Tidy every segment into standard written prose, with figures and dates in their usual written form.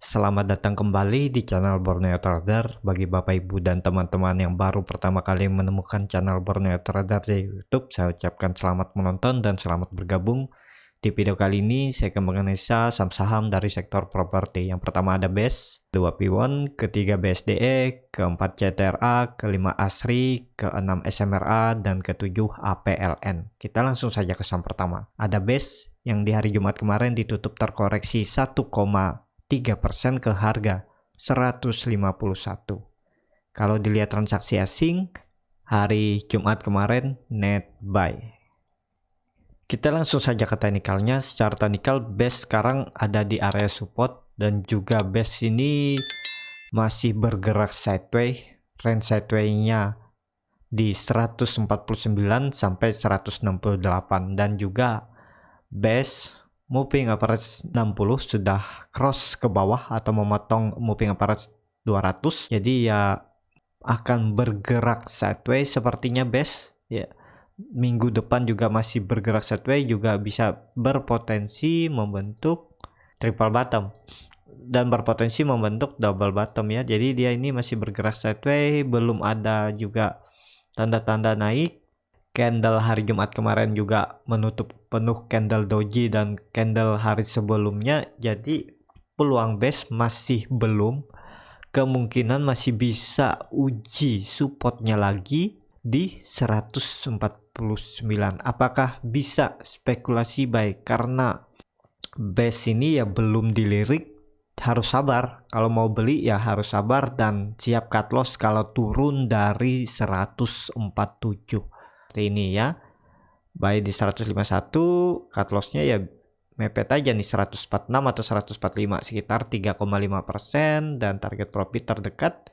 Selamat datang kembali di channel Borneo Trader. Bagi Bapak Ibu dan teman-teman yang baru pertama kali menemukan channel Borneo Trader di YouTube, saya ucapkan selamat menonton dan selamat bergabung. Di video kali ini saya akan menganalisa saham-saham dari sektor properti. Yang pertama ada BES, 2 P1, ketiga BSDE, keempat CTRA, kelima ASRI, keenam SMRA, dan ketujuh APLN. Kita langsung saja ke saham pertama. Ada BES yang di hari Jumat kemarin ditutup terkoreksi 1,3% ke harga 151. Kalau dilihat transaksi asing hari Jumat kemarin net buy. Kita langsung saja ke teknikalnya. Secara teknikal BES sekarang ada di area support dan juga BES ini masih bergerak sideways. Range sideways-nya di 149 sampai 168 dan juga BES moving average 60 sudah cross ke bawah atau memotong moving average 200. Jadi ya akan bergerak sideways sepertinya BES ya. Minggu depan juga masih bergerak sideways, juga bisa berpotensi membentuk triple bottom dan berpotensi membentuk double bottom ya. Jadi dia ini masih bergerak sideways, belum ada juga tanda-tanda naik. Candle hari Jumat kemarin juga menutup penuh candle doji dan candle hari sebelumnya. Jadi peluang BES masih belum, kemungkinan masih bisa uji supportnya lagi di 149. Apakah bisa spekulasi buy? Karena BES ini ya belum dilirik, harus sabar. Kalau mau beli ya harus sabar dan siap cut loss kalau turun dari 147. Seperti ini ya. Buy di 151, cut lossnya ya mepet aja nih 146 atau 145, sekitar 3,5%, dan target profit terdekat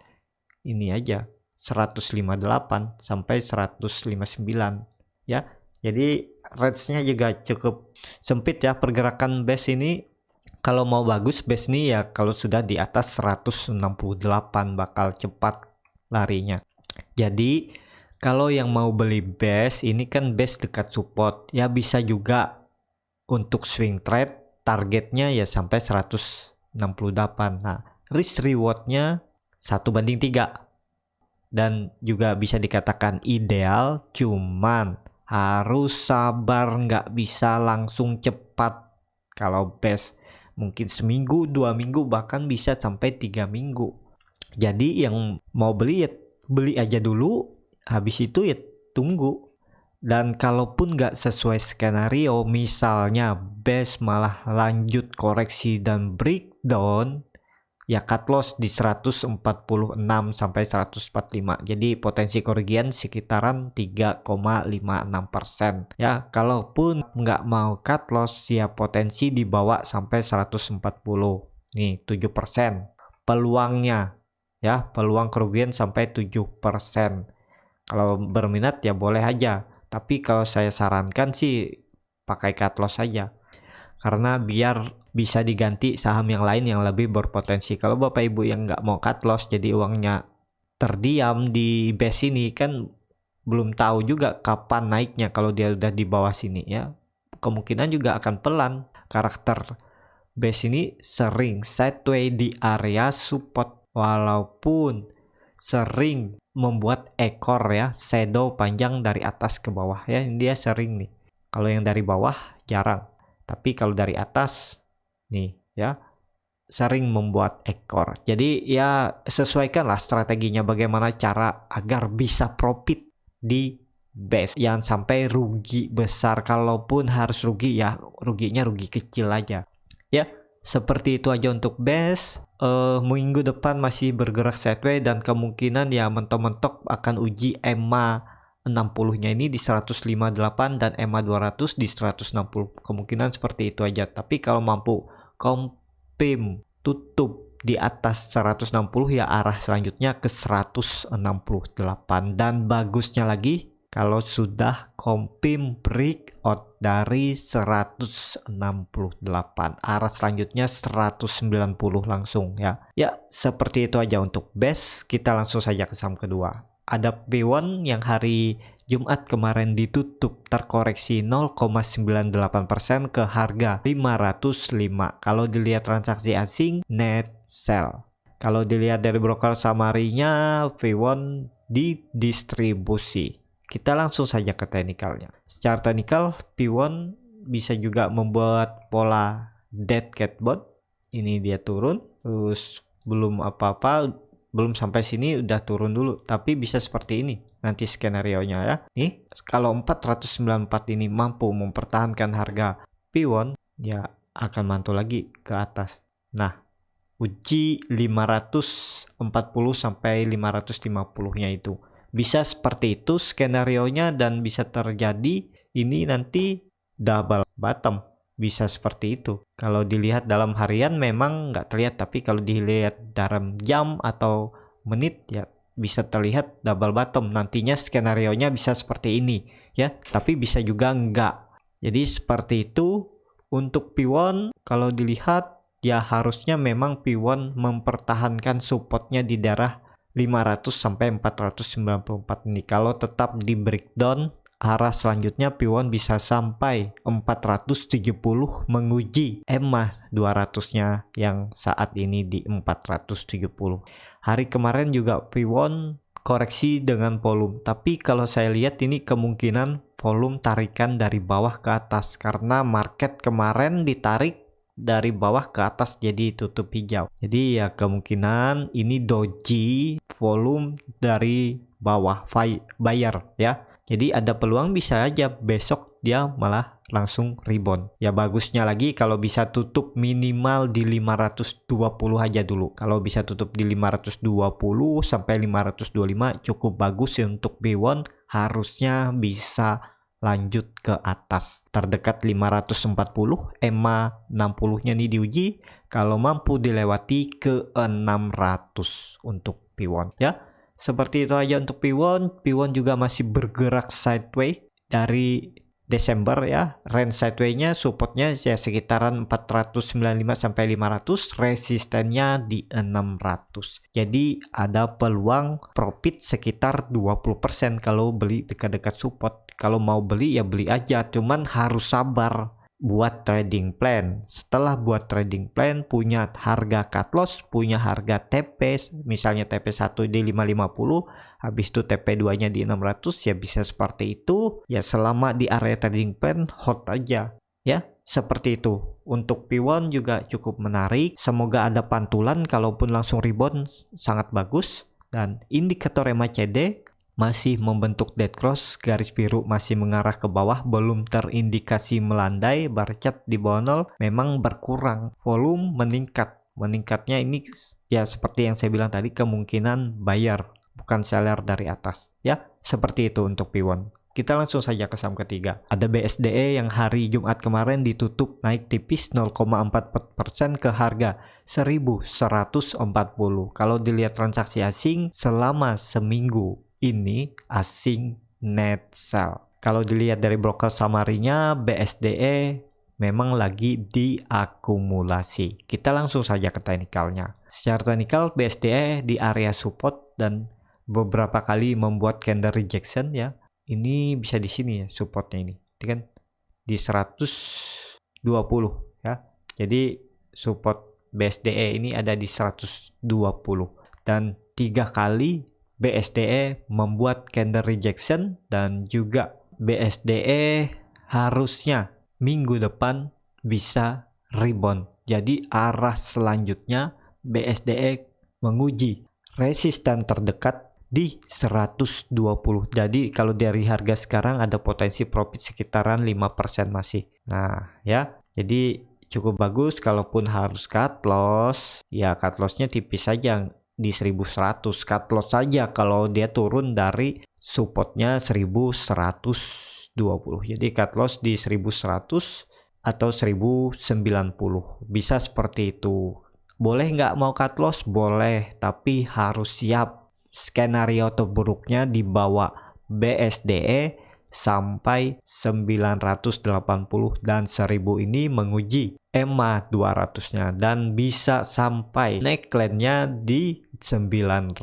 ini aja 158 sampai 159 ya. Jadi range-nya juga cukup sempit ya pergerakan BES ini. Kalau mau bagus BES ini ya kalau sudah di atas 168 bakal cepat larinya. Jadi kalau yang mau beli BES ini kan BES dekat support ya, bisa juga untuk swing trade targetnya ya sampai 168. Nah, risk rewardnya 1:3 dan juga bisa dikatakan ideal, cuman harus sabar, nggak bisa langsung cepat. Kalau BES mungkin seminggu, 2 minggu, bahkan bisa sampai 3 minggu. Jadi yang mau beli ya beli aja dulu, habis itu ya tunggu. Dan kalaupun nggak sesuai skenario, misalnya BES malah lanjut koreksi dan breakdown, ya cut loss di 146 sampai 145. Jadi potensi kerugian sekitaran 3,56% ya. Kalaupun nggak mau cut loss ya potensi dibawa sampai 140. Nih 7% peluangnya ya, peluang kerugian sampai 7%. Kalau berminat ya boleh aja, tapi kalau saya sarankan sih pakai cut loss aja, karena biar bisa diganti saham yang lain yang lebih berpotensi. Kalau Bapak Ibu yang nggak mau cut loss jadi uangnya terdiam di BES ini, kan belum tahu juga kapan naiknya. Kalau dia udah di bawah sini ya kemungkinan juga akan pelan. Karakter BES ini sering sideways di area support, walaupun sering membuat ekor ya, shadow panjang dari atas ke bawah ya. Dia sering nih, kalau yang dari bawah jarang, tapi kalau dari atas nih ya sering membuat ekor. Jadi ya sesuaikanlah strateginya bagaimana cara agar bisa profit di BES, jangan sampai rugi besar. Kalaupun harus rugi ya ruginya rugi kecil aja ya. Seperti itu aja untuk BES. Minggu depan masih bergerak sideways dan kemungkinan ya mentok-mentok akan uji EMA 60-nya ini di 158 dan EMA 200 di 160. Kemungkinan seperti itu aja. Tapi kalau mampu confirm tutup di atas 160 ya arah selanjutnya ke 168. Dan bagusnya lagi kalau sudah confirm breakout dari 168, arah selanjutnya 190 langsung ya. Ya seperti itu aja untuk BES. Kita langsung saja ke saham kedua. Ada B1 yang hari Jumat kemarin ditutup terkoreksi 0,98% ke harga 505. Kalau dilihat transaksi asing, net sell. Kalau dilihat dari broker summary-nya, P1 didistribusi. Kita langsung saja ke teknikalnya. Secara teknikal, P1 bisa juga membuat pola dead cat bond. Ini dia turun, terus belum apa-apa, belum sampai sini udah turun dulu, tapi bisa seperti ini nanti skenario-nya ya. Nih, kalau 494 ini mampu mempertahankan harga P1, ya akan mantul lagi ke atas. Nah, uji 540 sampai 550-nya itu. Bisa seperti itu skenario-nya dan bisa terjadi ini nanti double bottom. Bisa seperti itu. Kalau dilihat dalam harian memang nggak terlihat, tapi kalau dilihat dalam jam atau menit ya bisa terlihat double bottom. Nantinya skenario-nya bisa seperti ini ya, tapi bisa juga enggak. Jadi seperti itu untuk P1. Kalau dilihat ya harusnya memang P1 mempertahankan supportnya di daerah 500 sampai 494 ini. Kalau tetap di breakdown, arah selanjutnya P1 bisa sampai 470 menguji EMA 200-nya yang saat ini di 470. Hari kemarin juga P1 koreksi dengan volume, tapi kalau saya lihat ini kemungkinan volume tarikan dari bawah ke atas karena market kemarin ditarik dari bawah ke atas jadi tutup hijau. Jadi ya kemungkinan ini doji volume dari bawah buyer ya. Jadi ada peluang bisa aja besok dia malah langsung rebound. Ya bagusnya lagi kalau bisa tutup minimal di 520 aja dulu. Kalau bisa tutup di 520 sampai 525 cukup bagus ya untuk B1, harusnya bisa lanjut ke atas. Terdekat 540, EMA 60-nya nih diuji. Kalau mampu dilewati ke 600 untuk P1 ya. Seperti itu aja untuk P1. P1 juga masih bergerak sideways dari Desember ya. Range sideways-nya supportnya ya sekitaran 495 sampai 500, resistennya di 600. Jadi ada peluang profit sekitar 20% kalau beli dekat-dekat support. Kalau mau beli ya beli aja, cuman harus sabar buat trading plan. Setelah buat trading plan, punya harga cut loss, punya harga TP, misalnya TP1 di 550, habis itu TP2-nya di 600, ya bisa seperti itu. Ya selama di area trading plan, hold aja. Ya, seperti itu. Untuk P1 juga cukup menarik. Semoga ada pantulan, kalaupun langsung rebound sangat bagus. Dan indikator MACD masih membentuk dead cross, garis biru masih mengarah ke bawah, belum terindikasi melandai, bar chart di bawah 0 memang berkurang, volume meningkatnya ini ya seperti yang saya bilang tadi, kemungkinan buyer bukan seller dari atas ya. Seperti itu untuk P1. Kita langsung saja ke saham ketiga. Ada BSDE yang hari Jumat kemarin ditutup naik tipis 0,44% ke harga 1140. Kalau dilihat transaksi asing selama seminggu ini asing net sell. Kalau dilihat dari broker summary-nya, BSDE memang lagi diakumulasi. Kita langsung saja ke teknikalnya. Secara teknikal, BSDE di area support dan beberapa kali membuat candle rejection ya. Ini bisa di sini ya supportnya ini. Ini kan di 120 ya. Jadi support BSDE ini ada di 120 dan 3 kali BSDE membuat candle rejection, dan juga BSDE harusnya minggu depan bisa rebound. Jadi arah selanjutnya BSDE menguji resisten terdekat di 120. Jadi kalau dari harga sekarang ada potensi profit sekitaran 5% masih. Nah ya, jadi cukup bagus. Kalaupun harus cut loss, ya cut lossnya tipis saja di 1100, cut loss saja kalau dia turun dari supportnya 1120. Jadi cut loss di 1100 atau 1090, bisa seperti itu. Boleh nggak mau cut loss? Boleh, tapi harus siap skenario terburuknya di bawah BSDE sampai 980 dan 1000 ini menguji EMA 200-nya dan bisa sampai neckline-nya di 900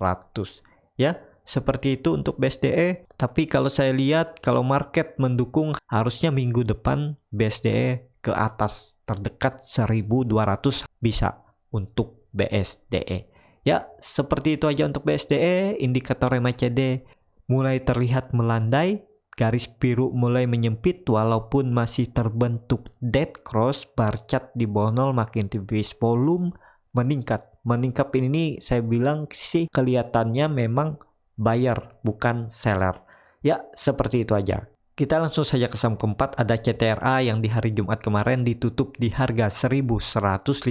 ya. Seperti itu untuk BSDE. Tapi kalau saya lihat, kalau market mendukung, harusnya minggu depan BSDE ke atas terdekat 1200 bisa untuk BSDE. Ya, seperti itu aja untuk BSDE. Indikator MACD mulai terlihat melandai, garis biru mulai menyempit walaupun masih terbentuk dead cross, bar chart di bawah 0 makin tipis, volume meningkat. Meningkat ini saya bilang sih kelihatannya memang buyer bukan seller. Ya, seperti itu aja. Kita langsung saja ke saham keempat, ada CTRA yang di hari Jumat kemarin ditutup di harga 1150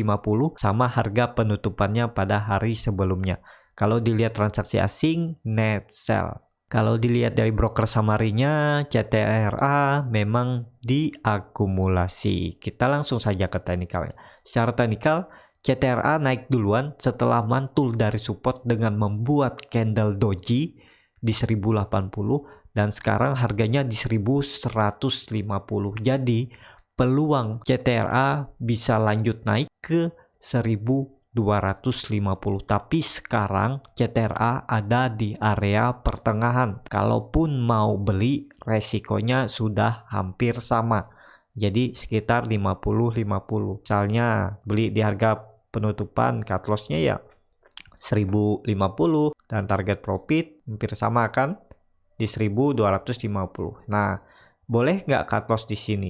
sama harga penutupannya pada hari sebelumnya. Kalau dilihat transaksi asing, net sell. Kalau dilihat dari broker summary-nya, CTRA memang diakumulasi. Kita langsung saja ke teknikalnya. Secara teknikal, CTRA naik duluan setelah mantul dari support dengan membuat candle doji di 1080 dan sekarang harganya di 1150. Jadi peluang CTRA bisa lanjut naik ke 1250, tapi sekarang CTRA ada di area pertengahan. Kalaupun mau beli, resikonya sudah hampir sama. Jadi sekitar 50-50. Misalnya beli di harga penutupan, cut loss-nya ya 1050 dan target profit hampir sama kan di 1250. Nah, boleh nggak cut loss di sini?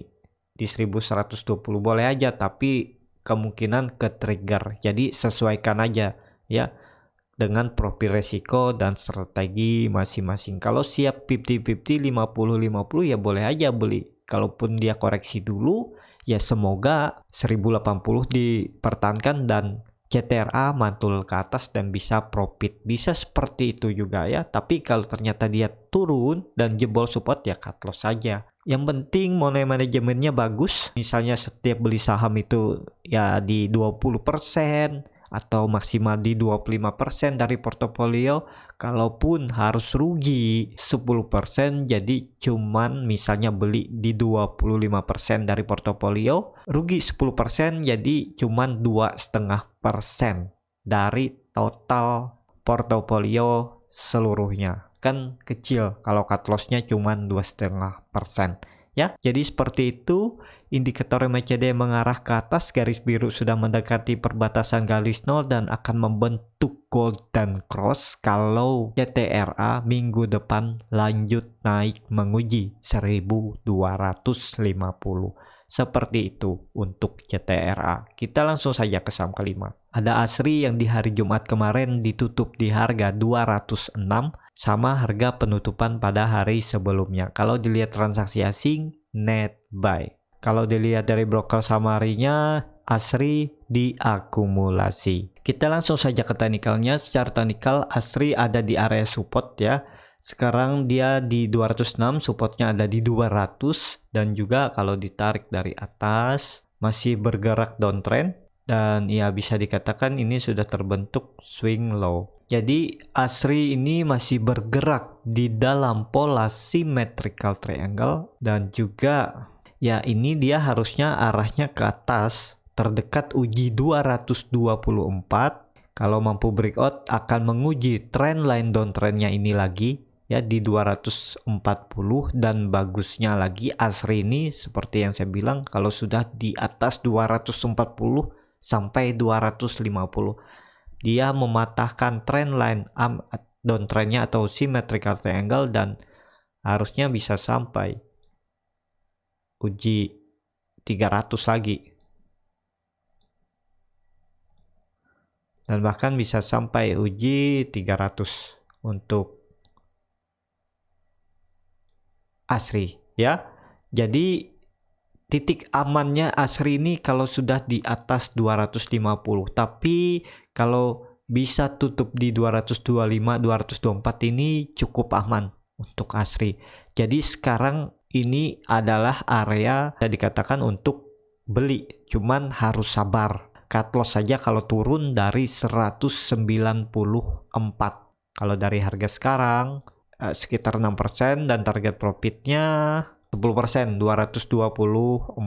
Di 1120 boleh aja, tapi kemungkinan ke trigger. Jadi sesuaikan aja ya dengan profil resiko dan strategi masing-masing. Kalau siap 50-50, 50-50 ya boleh aja beli. Kalaupun dia koreksi dulu, ya semoga 1080 dipertahankan dan CTRA mantul ke atas dan bisa profit. Bisa seperti itu juga ya. Tapi kalau ternyata dia turun dan jebol support ya cut loss saja. Yang penting money manajemennya bagus. Misalnya setiap beli saham itu ya di 20% atau maksimal di 25% dari portofolio. Kalaupun harus rugi 10%, jadi cuman misalnya beli di 25% dari portofolio, rugi 10% jadi cuman 2,5% dari total portofolio seluruhnya. Kan kecil kalau cut loss-nya cuman 2,5%. Ya, jadi seperti itu. Indikator MACD mengarah ke atas, garis biru sudah mendekati perbatasan garis 0 dan akan membentuk golden cross kalau CTRA minggu depan lanjut naik menguji 1250. Seperti itu untuk CTRA. Kita langsung saja ke saham kelima. Ada ASRI yang di hari Jumat kemarin ditutup di harga 206 sama harga penutupan pada hari sebelumnya. Kalau dilihat transaksi asing, net buy. Kalau dilihat dari broker summary-nya, ASRI diakumulasi. Kita langsung saja ke teknikalnya. Secara teknikal, ASRI ada di area support ya. Sekarang dia di 206, supportnya ada di 200. Dan juga kalau ditarik dari atas, masih bergerak downtrend. Dan ya bisa dikatakan ini sudah terbentuk swing low. Jadi ASRI ini masih bergerak di dalam pola symmetrical triangle. Dan juga ya ini dia harusnya arahnya ke atas, terdekat uji 224. Kalau mampu breakout akan menguji trendline downtrendnya ini lagi ya di 240. Dan bagusnya lagi ASRI ini seperti yang saya bilang, kalau sudah di atas 240 sampai 250, dia mematahkan trendline downtrendnya atau symmetrical triangle dan harusnya bisa sampai uji 300 lagi. Dan bahkan bisa sampai uji 300 untuk ASRI ya. Jadi titik amannya ASRI ini kalau sudah di atas 250. Tapi kalau bisa tutup di 225, 224 ini cukup aman untuk ASRI. Jadi sekarang ini adalah area yang dikatakan untuk beli. Cuman harus sabar. Cut loss saja kalau turun dari 194. Kalau dari harga sekarang sekitar 6% dan target profitnya 10%, 224,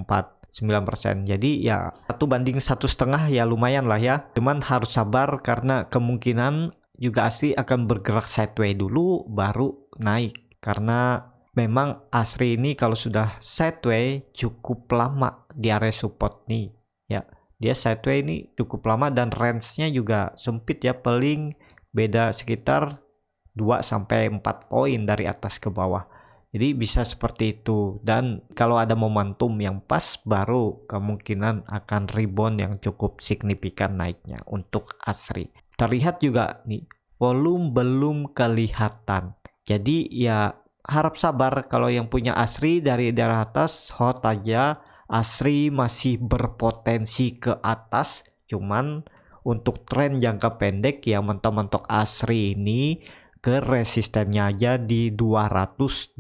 9%. Jadi ya 1 banding 1,5 ya lumayan lah ya. Cuman harus sabar karena kemungkinan juga ASRI akan bergerak sideways dulu baru naik, karena memang ASRI ini kalau sudah sideways cukup lama di area support nih ya. Dia sideways ini cukup lama dan range-nya juga sempit ya, paling beda sekitar 2-4 poin dari atas ke bawah. Jadi bisa seperti itu, dan kalau ada momentum yang pas baru kemungkinan akan rebound yang cukup signifikan naiknya untuk ASRI. Terlihat juga nih volume belum kelihatan, jadi ya harap sabar. Kalau yang punya ASRI dari daerah atas hold aja, ASRI masih berpotensi ke atas. Cuman untuk tren jangka pendek ya mentok-mentok ASRI ini ke resistennya aja di 224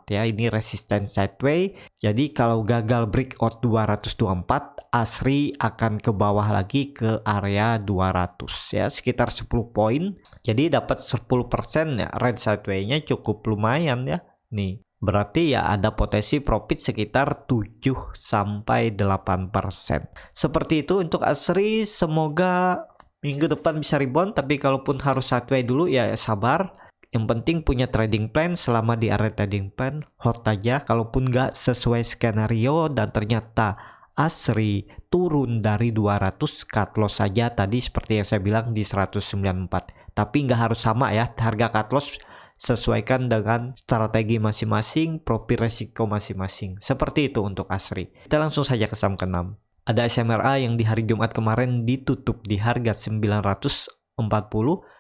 ya. Ini resisten sideways. Jadi kalau gagal breakout 224, ASRI akan ke bawah lagi ke area 200 ya, sekitar 10 poin. Jadi dapat 10% ya, range sideways-nya cukup lumayan ya. Nih, berarti ya ada potensi profit sekitar 7-8%. Seperti itu untuk ASRI, semoga minggu depan bisa rebound, tapi kalaupun harus sideways dulu ya sabar. Yang penting punya trading plan. Selama di area trading plan hold aja. Kalaupun nggak sesuai skenario dan ternyata ASRI turun dari 200, cut loss saja tadi seperti yang saya bilang di 194. Tapi nggak harus sama ya, harga cut loss sesuaikan dengan strategi masing-masing, profil resiko masing-masing. Seperti itu untuk ASRI. Kita langsung saja ke saham ke-6. Ada SMRA yang di hari Jumat kemarin ditutup di harga 940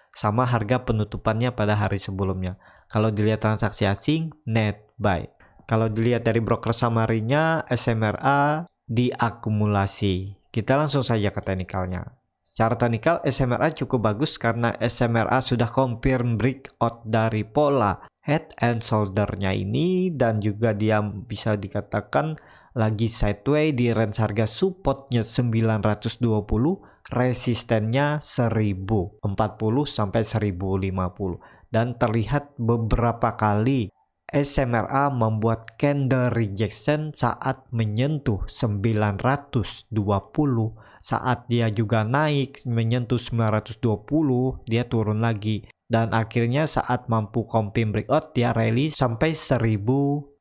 sama harga penutupannya pada hari sebelumnya. Kalau dilihat transaksi asing, net buy. Kalau dilihat dari broker summary-nya, SMRA diakumulasi. Kita langsung saja ke teknikalnya. Secara teknikal, SMRA cukup bagus karena SMRA sudah confirm breakout dari pola head and shoulder-nya ini, dan juga dia bisa dikatakan lagi sideways di range harga supportnya 920, resistennya 1040 sampai 1050, dan terlihat beberapa kali SMRA membuat candle rejection saat menyentuh 920. Saat dia juga naik menyentuh 920, dia turun lagi, dan akhirnya saat mampu confirm breakout dia rally sampai 1070.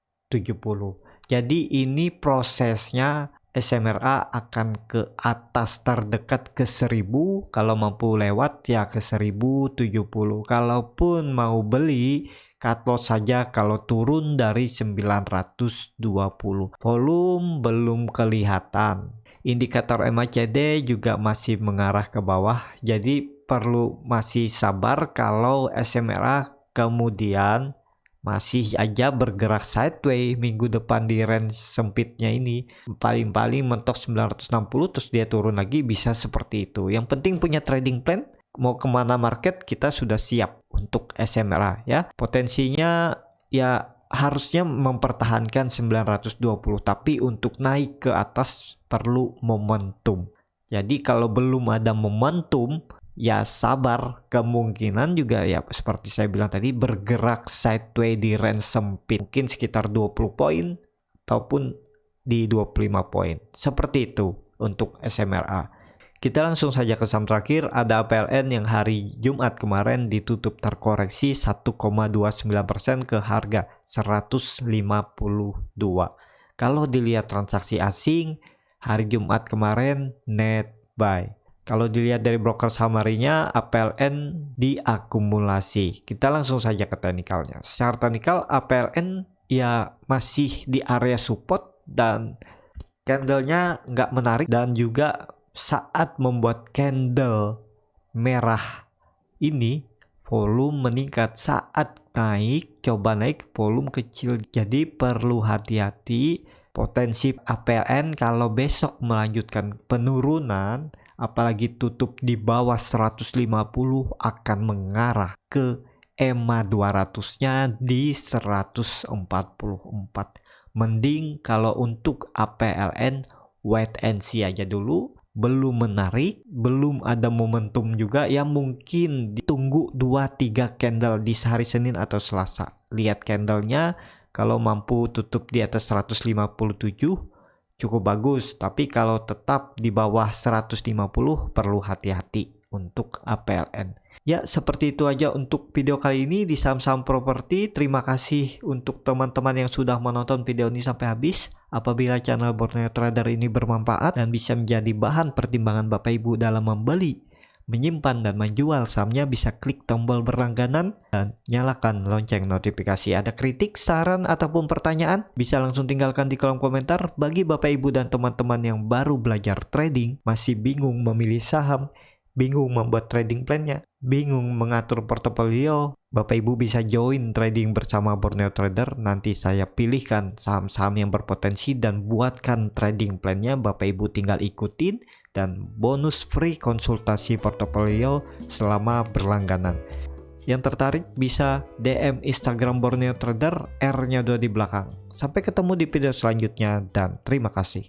Jadi ini prosesnya SMRA akan ke atas terdekat ke 1000, kalau mampu lewat ya ke 1070. Kalaupun mau beli, cut loss saja kalau turun dari 920. Volume belum kelihatan. Indikator MACD juga masih mengarah ke bawah, jadi perlu masih sabar kalau SMRA kemudian masih aja bergerak sideways minggu depan di range sempitnya ini. Paling-paling mentok 960 terus dia turun lagi, bisa seperti itu. Yang penting punya trading plan. Mau kemana market kita sudah siap untuk SMRA ya. Potensinya ya harusnya mempertahankan 920, tapi untuk naik ke atas perlu momentum. Jadi kalau belum ada momentum ya sabar, kemungkinan juga ya seperti saya bilang tadi bergerak sideways di range sempit, mungkin sekitar 20 poin ataupun di 25 poin. Seperti itu untuk SMRA. Kita langsung saja ke saham terakhir, ada APLN yang hari Jumat kemarin ditutup terkoreksi 1,29% ke harga 152. Kalau dilihat transaksi asing hari Jumat kemarin net buy. Kalau dilihat dari broker summary-nya, APLN diakumulasi. Kita langsung saja ke teknikalnya. Secara teknikal, APLN ya masih di area support dan candle-nya nggak menarik, dan juga saat membuat candle merah ini volume meningkat. Saat naik, coba naik volume kecil. Jadi perlu hati-hati potensi APLN kalau besok melanjutkan penurunan, apalagi tutup di bawah 150, akan mengarah ke EMA 200-nya di 144. Mending kalau untuk APLN wait and see aja dulu, belum menarik, belum ada momentum juga ya, mungkin ditunggu 2-3 candle di hari Senin atau Selasa. Lihat candlenya, kalau mampu tutup di atas 157 cukup bagus, tapi kalau tetap di bawah 150 perlu hati-hati untuk APLN. Ya, seperti itu aja untuk video kali ini di saham-saham properti. Terima kasih untuk teman-teman yang sudah menonton video ini sampai habis. Apabila channel Borneo Trader ini bermanfaat dan bisa menjadi bahan pertimbangan Bapak Ibu dalam membeli, menyimpan, dan menjual sahamnya, bisa klik tombol berlangganan dan nyalakan lonceng notifikasi. Ada kritik, saran, ataupun pertanyaan, bisa langsung tinggalkan di kolom komentar. Bagi Bapak Ibu dan teman-teman yang baru belajar trading, masih bingung memilih saham, bingung membuat trading plan-nya, bingung mengatur portofolio, Bapak Ibu bisa join trading bersama Borneo Trader. Nanti saya pilihkan saham-saham yang berpotensi dan buatkan trading plan-nya. Bapak Ibu tinggal ikutin dan bonus free konsultasi portofolio selama berlangganan. Yang tertarik bisa DM Instagram Borneo Trader, R-nya 2 di belakang. Sampai ketemu di video selanjutnya dan terima kasih.